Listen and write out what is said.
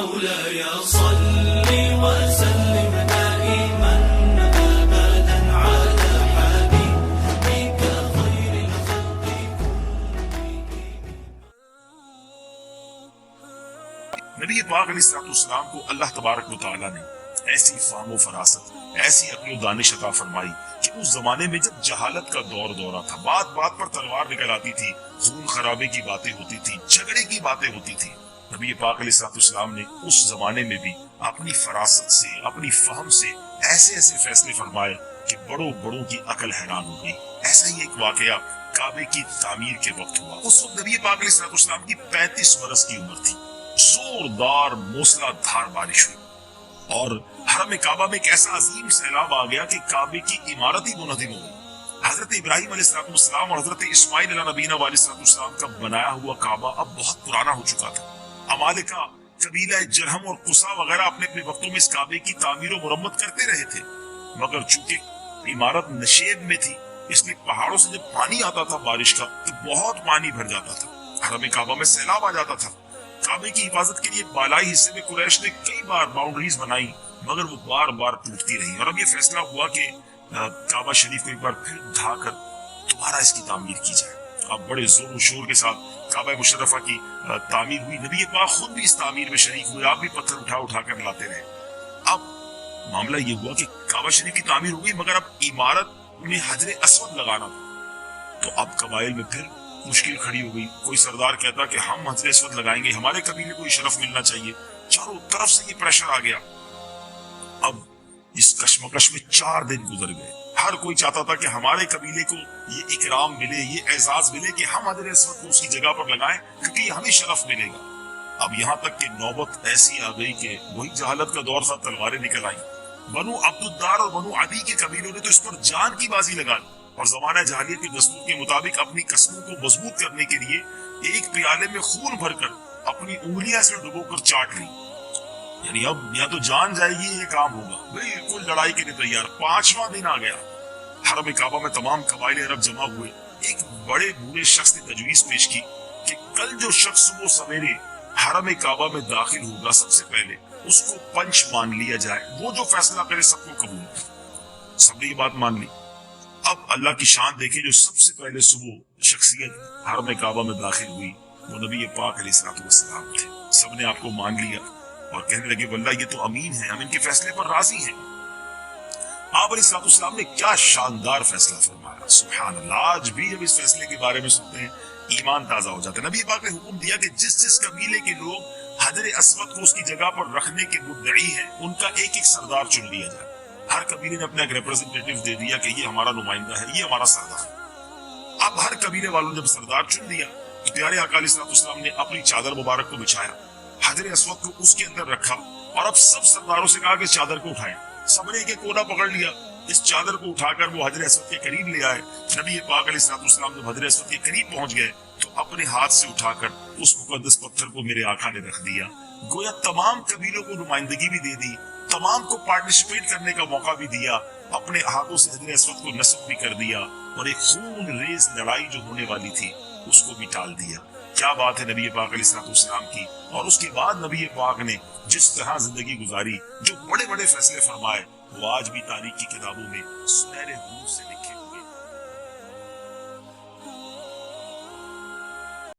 مولاي صل وسلم دائما أبدا على حبيبك خير الخلق كلهم. نبی پاک علیہ السلام کو اللہ تبارک و تعالیٰ نے ایسی فہم و فراست، ایسی عقل و دانش عطا فرمائی کہ اس زمانے میں جب جہالت کا دورہ تھا، بات بات پر تلوار نکل آتی تھی، خون خرابے کی باتیں ہوتی تھی، جھگڑے کی باتیں ہوتی تھی، نبی پاک علیہ السلام نے اس زمانے میں بھی اپنی فراست سے، اپنی فہم سے ایسے ایسے فیصلے فرمائے کہ بڑوں کی عقل حیران ہو گئی۔ ایسا ہی ایک واقعہ کعبے کی تعمیر کے وقت ہوا۔ اس وقت نبی پاک علیہ السلام کی 35 برس کی عمر تھی۔ زوردار موسلا دھار بارش ہوئی اور حرم کعبہ میں ایک ایسا عظیم سیلاب آ گیا کہ کعبے کی عمارت ہی منہدم ہو گئی۔ حضرت ابراہیم علیہ السلام اور حضرت اسماعیل علیہ نبینا علیہ السلام کا بنایا ہوا کعبہ اب بہت پرانا ہو چکا تھا۔ عمالقہ، قبیلہ جرہم اور قصا وغیرہ اپنے اپنے وقتوں میں اس کعبے کی تعمیر و مرمت کرتے رہے تھے، مگر چونکہ عمارت نشیب میں تھی اس لیے پہاڑوں سے جب پانی آتا تھا بارش کا تو بہت پانی بھر جاتا تھا، حرم کعبہ میں سیلاب آ جاتا تھا۔ کعبے کی حفاظت کے لیے بالائی حصے میں قریش نے کئی بار باؤنڈریز بنائی، مگر وہ بار بار ٹوٹتی رہی، اور اب یہ فیصلہ ہوا کہ کعبہ شریف کو ایک بار پھر ڈھا کر دوبارہ اس کی تعمیر کی جائے۔ اب بڑے زور و شور کے ساتھ کعبہ مشرفہ کی تعمیر ہوئی۔ نبی پاک خود بھی اس تعمیر میں شریک ہوئے، آپ بھی پتھر اٹھا کر لاتے رہے۔ اب معاملہ یہ ہوا کہ کعبہ شریف کی تعمیر ہو گئی، مگر اب عمارت میں حجر اسود لگانا تھا، تو اب قبائل میں پھر مشکل کھڑی ہو گئی۔ کوئی سردار کہتا کہ ہم حجر اسود لگائیں گے، ہمارے قبیلے کو شرف ملنا چاہیے۔ چاروں طرف سے یہ پریشر آ گیا۔ اب اس کشمکش میں 4 دن گزر گئے، ہر کوئی چاہتا تھا کہ ہمارے قبیلے کو یہ اکرام ملے، یہ اعزاز ملے کہ ہم حجر اسود کو اس کی جگہ پر لگائیں کیونکہ یہ ہمیں شرف ملے گا۔ اب یہاں تک کہ نوبت ایسی آ گئی کہ وہی جہالت کا دور تھا، تلواریں نکل آئیں۔ بنو عبدالدار اور بنو عدی کے قبیلوں نے تو اس پر جان کی بازی لگا لی اور زمانہ جاہلیت کے دستور کے مطابق اپنی قسموں کو مضبوط کرنے کے لیے ایک پیالے میں خون بھر کر اپنی انگلیاں سے ڈبو کر چاٹ لی، یعنی اب یا تو جان جائے گی یہ کام ہوگا، بالکل لڑائی کے لیے تیار۔ 5واں دن آ گیا، حرم کعبہ میں تمام قبائل عرب جمع ہوئے۔ ایک بڑے بوڑھے شخص نے تجویز پیش کی کہ کل جو شخص وہ سویرے حرم کعبہ میں داخل ہوگا سب سے پہلے اس کو پنچ مان لیا جائے، وہ جو فیصلہ کرے سب کو قبول۔ سب نے یہ بات مان لی۔ اب اللہ کی شان دیکھیں، جو سب سے پہلے صبح شخصیت حرم کعبہ میں داخل ہوئی وہ نبی پاک علیہ السلام تھے۔ سب نے آپ کو مان لیا اور کہنے لگے واللہ یہ تو امین ہے، ہم ان کے فیصلے پر راضی ہیں۔ آپ علیہ السلام نے کیا شاندار فیصلہ فرمایا، سبحان اللہ! آج بھی جب اس فیصلے کے بارے میں سنتے ہیں ایمان تازہ ہو جاتا ہے۔ نبی پاک نے حکم دیا کہ جس قبیلے کے لوگ حجر اسود کو اس کی جگہ پر رکھنے کے مدعی ہیں ان کا ایک سردار چن لیا جائے۔ ہر قبیلے نے اپنا ایک ریپرزنٹیٹیو دے دیا کہ یہ ہمارا نمائندہ ہے، یہ ہمارا سردار۔ اب ہر قبیلے والوں نے جب سردار چن لیا تو پیارے آقا علیہ السلام نے اپنی چادر مبارک کو بچھایا، حجر اسود کو اس کے اندر رکھا اور اب سب سرداروں سے کہا کہ اس چادر کو اٹھائیں۔ سب نے ایک کونا پکڑ لیا، اس چادر کو اٹھا کر وہ حجر اسود کے قریب لے آئے۔ نبی پاک علیہ السلام جب حجر اسود کے قریب پہنچ گئے تو اپنے ہاتھ سے اٹھا کر اس مقدس پتھر کو میرے آقا نے رکھ دیا، گویا تمام قبیلوں کو نمائندگی بھی دے دی، تمام کو پارٹیسپیٹ کرنے کا موقع بھی دیا، اپنے ہاتھوں سے حجر اسود کو نصب بھی کر دیا اور ایک خون ریز لڑائی جو ہونے والی تھی اس کو بھی ٹال دیا۔ کیا بات ہے نبی پاک علیہ السلام کی! اور اس کے بعد نبی پاک نے جس طرح زندگی گزاری، جو بڑے بڑے فیصلے فرمائے، وہ آج بھی تاریخ کی کتابوں میں سنہرے حروف سے